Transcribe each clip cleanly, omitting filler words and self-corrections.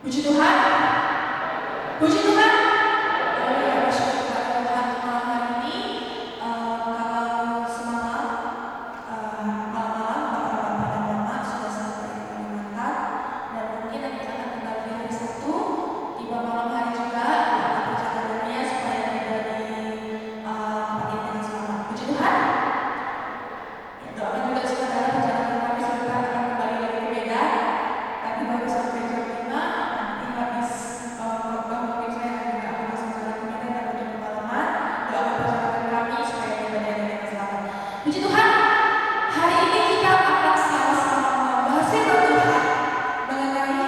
Puji Tuhan, puji Tuhan. Haleluya, bersyukur kepada Tuhan malam hari ini. Kalau semalam malam-malam bapak-bapak dan mama sudah sampai di Kalimantan, dan mungkin nanti akan kembali di hari Sabtu. Tiba malam hari juga doakan perjalanannya supaya tiba di tempat ini dengan selamat. Puji Tuhan. Ya, doakan juga saudara perjalanan kami sebentar akan kembali lagi ke Medan. Tadi baru sampai jam 5. Habis mungkin saya juga akan langsung jalan ke Medan dan menuju Pemalaman. Doakan perjalanan kami supaya tiba di dengan selamat. Puji Tuhan, hari ini kita akan sama-sama membahas firman Tuhan mengenai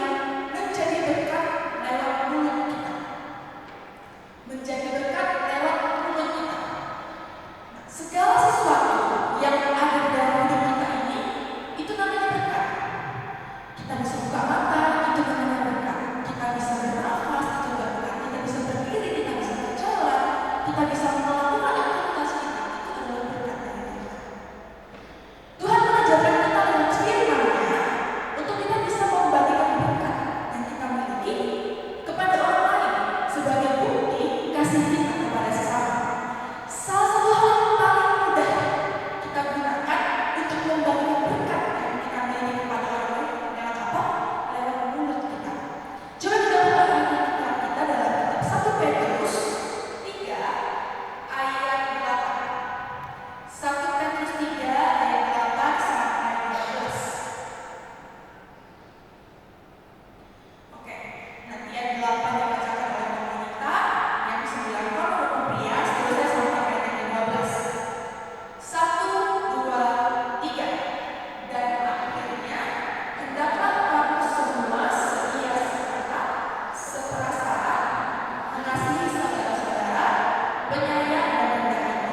menjadi berkat lewat mulut kita. Menjadi berkat lewat mulut kita. Segala sesuatu yang ada di dalam hidup kita ini, itu namanya berkat. Kita bisa buka mata, itu namanya berkat. Kita bisa bernafas, itu berkat. Kita bisa berdiri, kita bisa berjalan, kita bisa melakukan aktivitas kita, itu adalah berkat dari Tuhan. Tuhan mengajarkan kita dalam firman-Nya untuk kita bisa membagikan berkat yang kita miliki kepada orang lain sebagai bukti kasih kita kepada sesama. Salah satu hal yang paling mudah kita gunakan untuk membagikan berkat yang kita miliki kepada orang lain lewat apa? Lewat mulut kita. Coba kita buka Alkitab kita dalam kitab 1 Petrus 3 ayat 8. 1 Petrus 3 ayat 8 sampai 12. Oke, nanti ayat 8 dibacakan oleh wanita, yang 9 kalau pria, seterusnya sampai ayat yang 12. 1, 2, 3. Dan akhirnya, hendaklah kamu semua setia sekata, seperasaan, mengasihi saudara-saudara, penyayang dan rendah hati.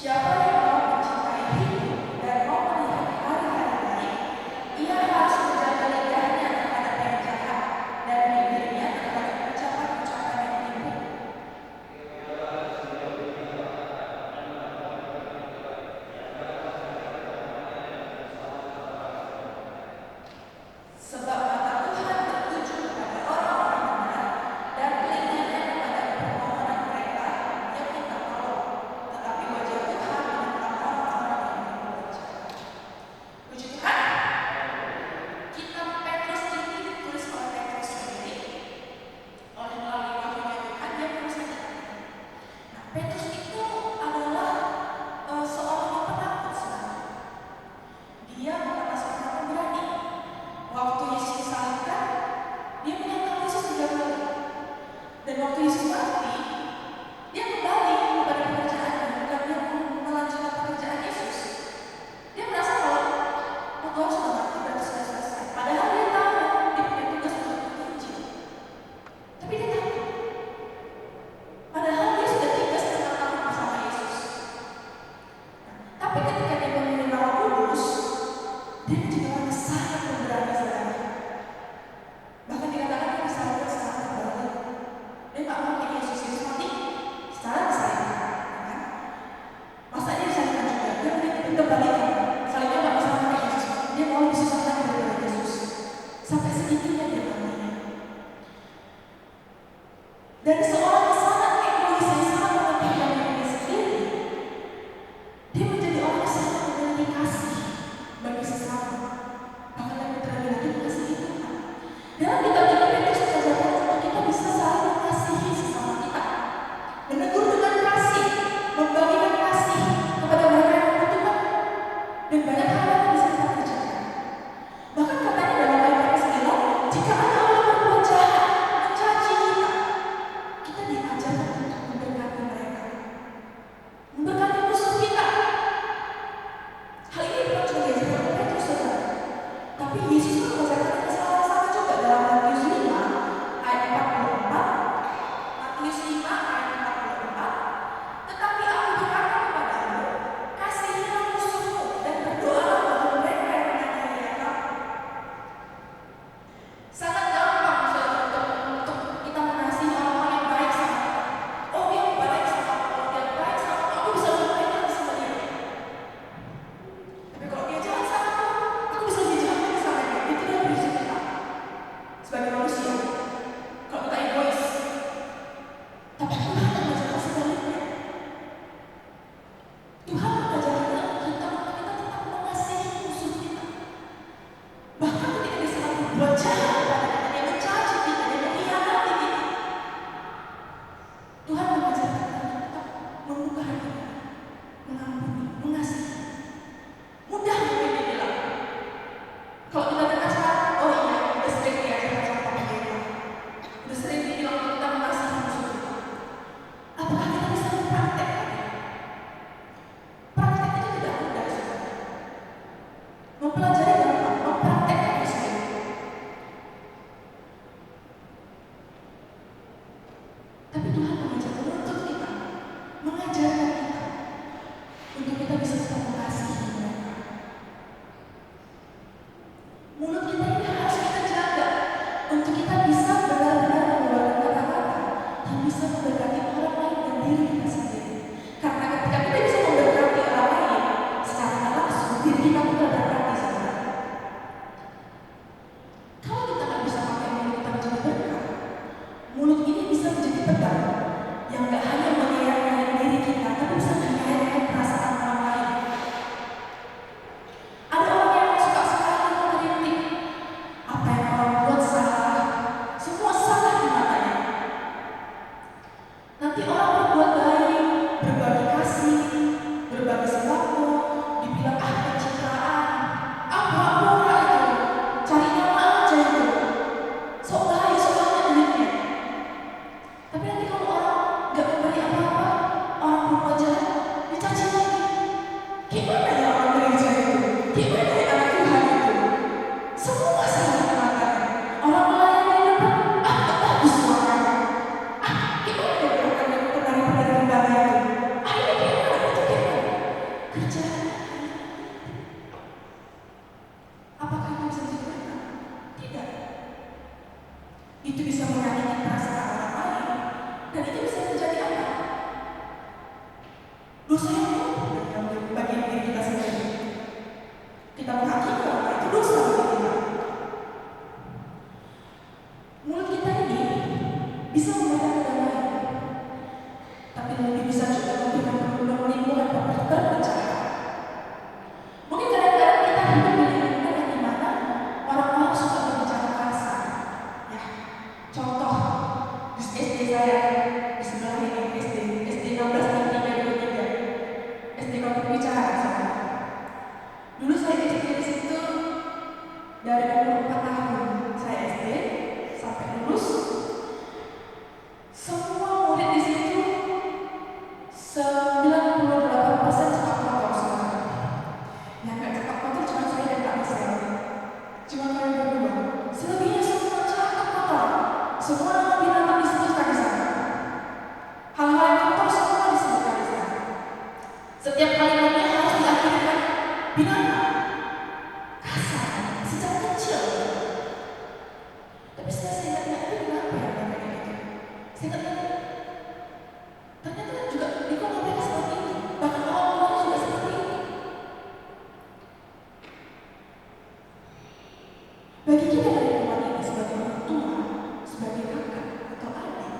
Siapa yang mau mencintai hidup dan mau melihat hari-hari baik, ia harus menjaga lidahnya terhadap yang jahat dan bibirnya terhadap ucapan-ucapan yang tipu. Sebab mata Tuhan tertuju kepada orang-orang benar dan telinganya kepada permohonan mereka yang minta tolong, tetapi wajah Tuhan menentang orang-orang yang berbuat jahat. Puji Tuhan, kitab Petrus ini ditulis oleh Petrus sendiri, oleh melalui wahyunya Tuhan dia menuliskan ini. Nah, Petrus itu adalah seorang yang penakut sebenarnya. Dia bukanlah seorang yang berani. Waktu Yesus disalibkan, dia menyangkal Yesus 3 kali. Dan waktu Yesus mati, dia kembali kepada pekerjaannya, bukan dia melanjutkan pekerjaan Yesus. Dia merasa kalau Tuhan sudah mati, berarti sudah selesai. Padahal dia tahu dia punya tugas untuk Injil. Tapi dia takut. Padahal dia sudah 3,5 tahun bersama Yesus. Tapi ketika dia menerima Roh Kudus, dia menjadi orang yang sangat pemberani saudara. Bahkan dikatakan dia disalibkan secara terbalik. Dia nggak mau kayak Yesus mati secara disalibkan, kan? Masa dia disalibkan juga? Dia kebalikan. Salibnya nggak bisa mati kayak Yesus mati. Dia mau lebih susah lagi daripada Yesus. Sampai segitunya dia matinya. Dan seorang yang sangat egois, yang sangat mementingkan dirinya sendiri, dia menjadi orang yang sangat memiliki kasih bagi sesama. Bahkan lebih terlebih lagi mengasihi Tuhan. Dalam kitab ini Petrus mengajarkan untuk kita bisa saling mengasihi sesama kita, menegur dengan kasih, membagikan kasih kepada mereka yang membutuhkan, dan banyak hal yang bisa kita kerjakan. Bahkan katanya dalam ayat yang 9, berbuat jahat kepada kita, dia mencaci kita, dia mengkhianati kita. Tuhan mengajarkan kita untuk membuka hati kita, mengampuni, mengasihi. Mudah mungkin dibilang. Kalau kita dengar sekarang, oh iya, udah sering diajarkan sama Pak Pendeta, udah sering dibilang kita mengasihi musuh kita. Apakah kita bisa mempraktekkannya? Praktek itu tidak mudah sebenarnya. Mempelajari gampang, mempraktekkan bisa. Tapi Tuhan menuntut kita, mengajarkan kita untuk kita bisa tetap mengasihi mereka. Mulut kita ini harus kita jaga untuk kita bisa benar-benar mengeluarkan kata-kata yang bisa memberkati orang lain dan diri kita sendiri. Karena ketika kita bisa memberkati orang lain, secara langsung diri kita pun terberkati sebenarnya. Kalau kita nggak bisa pakai mulut kita menjadi berkat, mulut ini bisa menjadi pedang yang nggak hanya menyayangi diri kita, tapi bisa menyayangi perasaan orang lain. Ada orang yang suka sekali mengkritik apa yang orang buat salah, semua salah di matanya. Nanti orang berbuat baik, berbagi kasih, berbagi sembako, dibilang pencitraan, pura-pura itu, cari nama aja itu, sok baik, sok banyak duitnya. Tapi nanti kalau orang nggak memberi apa-apa, orang berbuat jahat, dicaci lagi. Gimana ya orang gereja itu? Gimana ya anak Tuhan itu? Semua salah di matanya. Orang melayani di depan, bagus suaranya. Gimana ya gerakannya penari-penari lembaga itu? Ini gimana? Itu gimana? Kerjaannya apakah itu bisa dilakukan? Tidak. Itu bisa menyakiti perasaan orang lain, dan itu bisa terjadi apa? Dosa yang bagi diri kita sendiri. Kita menghakimi orang lain, itu dosa bagi kita. Mulut kita ini bisa memberikan kedamaian, tapi lebih bisa juga menimbulkan perpecahan. Mungkin kadang-kadang kita hidup di lingkungan di mana orang-orang suka berbicara kasar. Ya, contoh di SD saya di sebelah ini, SD 16 SD Konflik Bicara misalnya. Dulu saya kecil di situ dari umur 4 tahun saya SD sampai lulus. Semua murid di situ 98% cepat motor semua. Yang nggak cepat motor cuma saya dan Kak Michelle. Cuma kalian berdua. Selebihnya semua cepat motor. Semua nama binatang disebutkan di sana. Hal-hal yang kotor semua disebutkan di sana. Setiap kalimatnya harus diakhiri dengan binatang. Kasar, sejak kecil. Tapi saya ingatnya itu kenapa ya kayak gitu? Saya ingatnya ternyata juga di kota mereka seperti itu. Bahkan orang-orang juga seperti itu. Bagi kita dari rumah ini sebagai orang tua, sebagai kakak atau adik,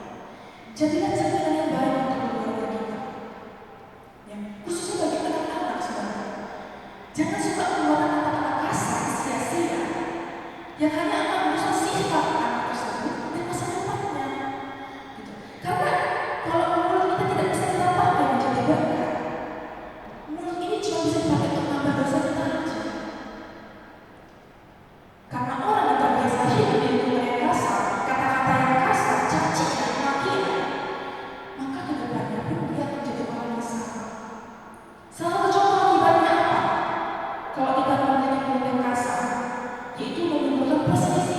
jadilah cerminan yang baik untuk keluarga kita. Ya, khususnya bagi anak-anak sebenarnya. Jangan suka mengeluarkan kata-kata kasar sia-sia yang hanya akan merusak sifat anak tersebut dan masa depannya. Gitu. Karena kalau mulut kita tidak bisa kita pakai menjadi berkat, mulut ini cuma bisa dipakai untuk menambah dosa kita aja. Karena orang yang terbiasa hidup di lingkungan yang kasar, kata-kata yang kasar, cacian, makian, maka kedepannya pun dia akan jadi orang yang sama. Salah satu contoh akibatnya apa? Kalau kita memiliki mulut yang kasar, yaitu menimbulkan perselisihan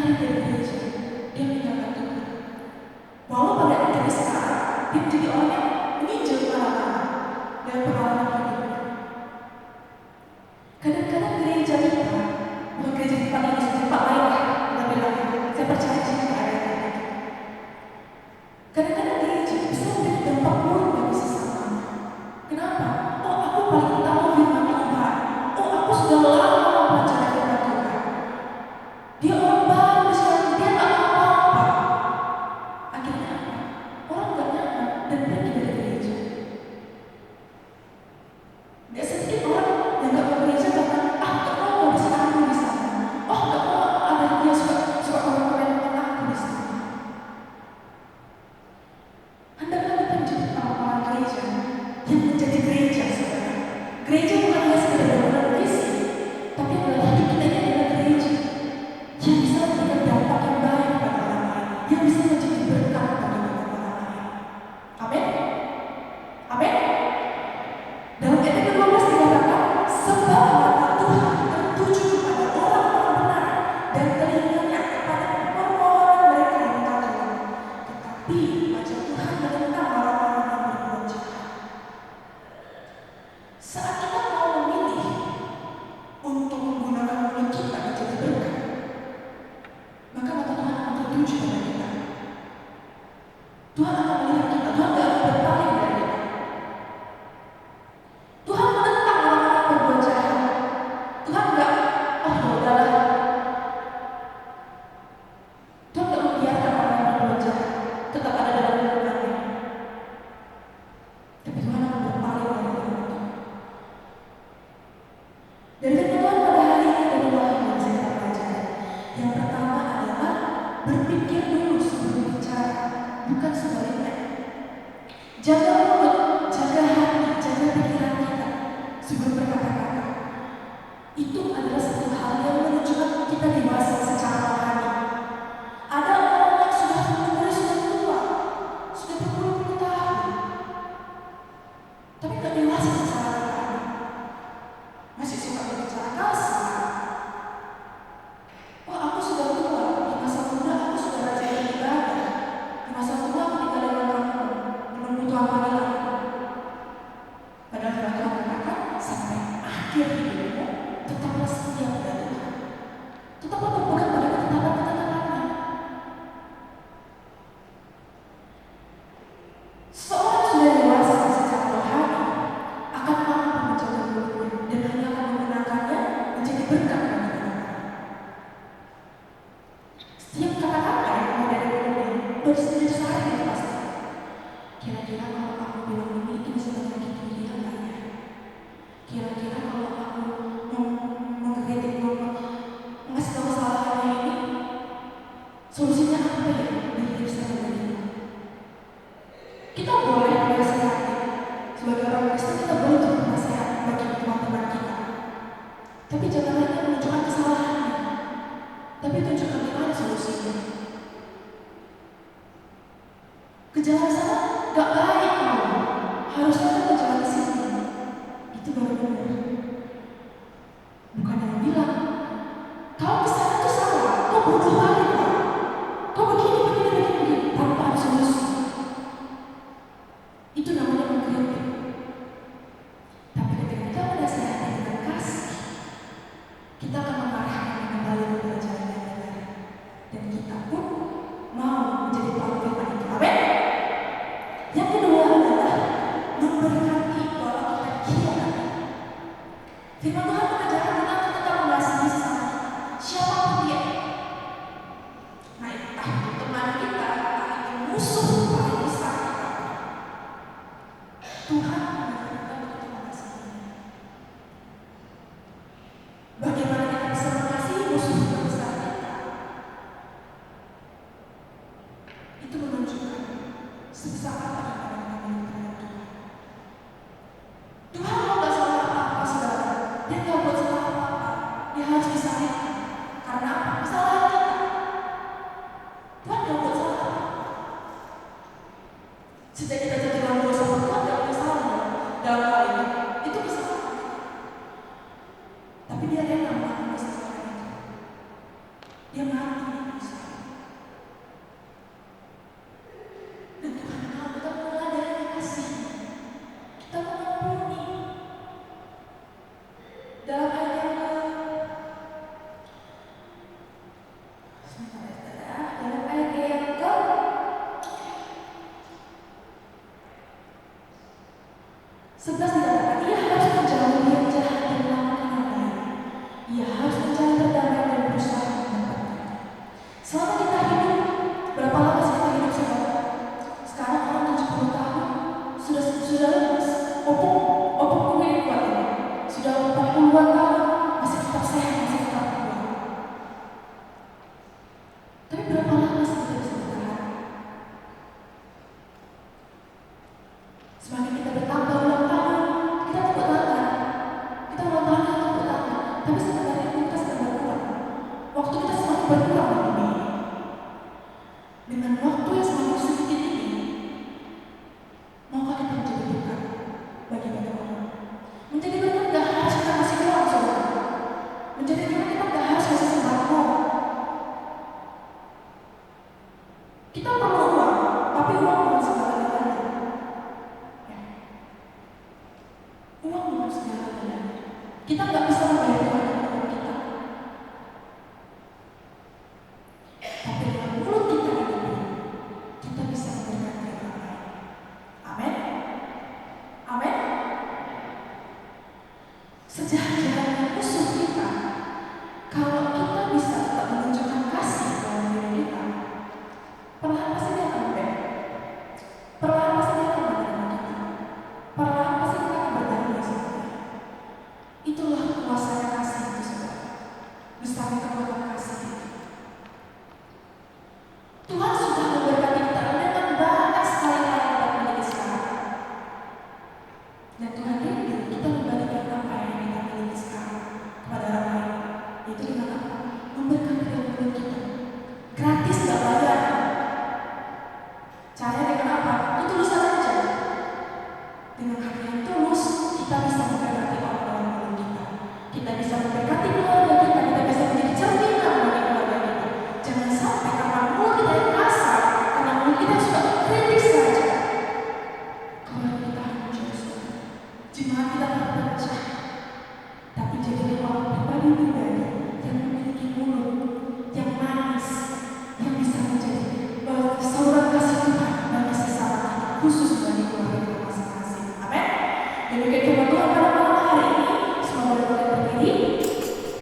dari gereja, dia meninggalkan Tuhan. Walau pada akhirnya sekarang dia menjadi orang yang menginjil kemana-mana dan pengalaman hidupnya. Kadang-kadang gereja kita, bukan gereja tempat ini, tempat lain lah, lebih lagi. Saya percaya sih tidak ada yang gitu. Kadang-kadang gereja bisa menjadi dampak buruk bagi sesama. Kenapa? Oh, aku paling tahu firman Tuhan. Oh, aku sudah lama mempelajari firman Tuhan. Dia orang baru misalnya, dia nggak tahu apa-apa. Akhirnya apa? Orang nggak nyaman dan pergi dari gereja. Nggak sedikit orang yang nggak mau gereja karena nggak mau bisa aku di sana. Oh, nggak mau ada dia suka orang-orang yang aku di sana. Hendaklah kita menjadi orang-orang gereja yang menjadi gereja, saudara. Gereja bukan hanya sekedar bangunan fisik, tapi adalah hidup kita ini adalah gereja yang bisa memberikan dampak yang baik kepada orang lain, yang bisa menjadi berkat bagi orang lain. Amin. Amin. Dalam ayat ke-12 dikatakan, sebab mata Tuhan tertuju kepada orang-orang benar dan telinganya kepada permohonan mereka yang takut. Tetapi wajah Tuhan menentang orang-orang yang berbuat jahat. Saat kita mau memilih untuk menggunakan mulut kita menjadi berkat, maka mata Tuhan akan tertuju pada kita. Tuhan akan melihat kita, Tuhan tidak akan berpaling dari kita. Tuhan menentang orang-orang yang berbuat jahat. Tuhan enggak, oh ya udahlah. Tuhan enggak membiarkan orang yang berbuat jahat tetap ada dalam hidupnya. Tapi Tuhan akan berpaling dari mereka. Dari firman Tuhan pada hari ini ada dua hal yang saya pelajari. Yang pertama adalah berpikir dulu sebelum bicara, bukan sebaliknya. Jaga mulut, jaga hati, jaga pikiran kita sebelum berkata-kata. Itu adalah satu hal yang menunjukkan kita dewasa secara rohani. Ada orang yang sudah tua, sudah berpuluh-puluh tahun, tapi nggak dewasa secara rohani. Masih suka berbicara kasar. Oh, aku sudah tua, di masa muda aku sudah rajin beribadah. Di masa tua aku tinggal dengan kamu, menunggu Tuhan panggil aku. Padahal Tuhan mengatakan sampai akhir hidupmu tetaplah setia pada Tuhan. Tetaplah berpegang pada ketetapan-ketetapannya. Seorang yang sudah dewasa secara rohani akan mampu menjaga mulutnya dan hanya akan menggunakannya menjadi berkat bagi orang lain. Setiap kata-kata yang keluar dari mulutnya bersari itu pasti. Kira-kira kalau aku bilang ini bisa menyakiti dia nggak ya? Kira-kira kalau aku mengkritik ngasih tahu kesalahannya ini, solusinya apa ya dari diri saya sendiri? Kita boleh menasihati. Sebagai orang Kristen kita boleh untuk menasihat bagi teman-teman kita. Tapi jangan hanya menunjukkan kesalahannya, tapi tunjukkan gimana solusinya. Ke jalan sana gak baik kamu. Harusnya kamu ke jalan sini. Itu baru benar. Bukan yang bilang, kau kesana tuh salah, kau bodoh banget kau. Kau begini, tanpa ada solusi. Itu namanya mengkritik. Tapi ketika kita menasihati dengan kasih, kita akan mengarahkan kembali kepada jalan yang benar. Dan kita pun mau menjadi pelaku firman itu. Amin. Yang kedua adalah memberkati walau kita khianat. Firman Tuhan mengajarkan kita untuk tetap mengasihi sesama kita, siapapun dia. Nah, entah itu teman kita, entah itu musuh paling besar kita. Tuhan mengajarkan kita untuk tetap mengasihi. Bagaimana kita bisa mengasihi musuh terbesar kita? Itu menunjukkan sebesar apa ibadah kita terhadap Tuhan. Tuhan mau gak salah apa-apa, saudara. Dia gak buat salah apa-apa. Dia harus disalibkan. Karena apa? Kesalahan kita. Tuhan gak buat salah apa-apa. Sejak kita jatuh dalam dosa, Tuhan gak punya salah dalam hal ini. Itu kesalahan. Tapi dia rela melakukan kesalahan itu. Dia mati. Tapi berapa lama sih kita bisa bertahan? Semakin kita bertambah ulang tahun, kita tepuk tangan. Kita ulang tahun, kita tepuk tangan. Tapi sebenarnya kita sedang berkurang. Waktu kita semakin berkurang di dunia ini. Dengan waktu yang semakin sedikit ini, maukah kita menjadi berkat bagi banyak orang? Menjadi berkat gak harus kita kasih uang, saudara. Menjadi berkat kita gak harus kasih sembako. Kita perlu uang, tapi uang bukan segala-galanya. Ya. Uang bukan segala-galanya. Kita gak bisa membayar Tuhan dengan uang kita. Tapi dengan mulut kita ini, kita bisa memberkati orang lain. Amin. Amin. Sejahat-jahatnya musuh kita, kalau kita bisa tetap menunjukkan kasih dalam diri kita, perlahan pasti dia akan membayar. Perlahan pasti dia akan menerima kita. Perlahan pasti kita akan berdamai sama dia. Itulah kuasanya kasih itu, saudara. Besarnya kekuatan kasih itu. Tuhan sudah memberkati kita dengan banyak sekali hal yang kita miliki sekarang. Dan Tuhan rindu kita membagikan apa yang kita miliki sekarang kepada orang lain. Itu dengan apa? Memberkati dalam mulut kita. Gratis, gak bayar. Caranya dengan apa? Ketulusan aja. Dengan hati yang tulus, kita bisa memberkati orang dalam mulut kita. Kita bisa memberkati keluarga kita. Kita bisa menjadi cerminan bagi keluarga kita. Jangan sampai karena mulut kita yang kasar, karena mulut kita suka kritik saja, keluarga kita hancur. Jemaat kita terpecah. Tapi jadilah orang pribadi-pribadi yang memiliki mulut yang manis, yang bisa menjadi saluran kasih Tuhan bagi sesama kita, khusus bagi keluarga kita masing-masing. Amin. Demikian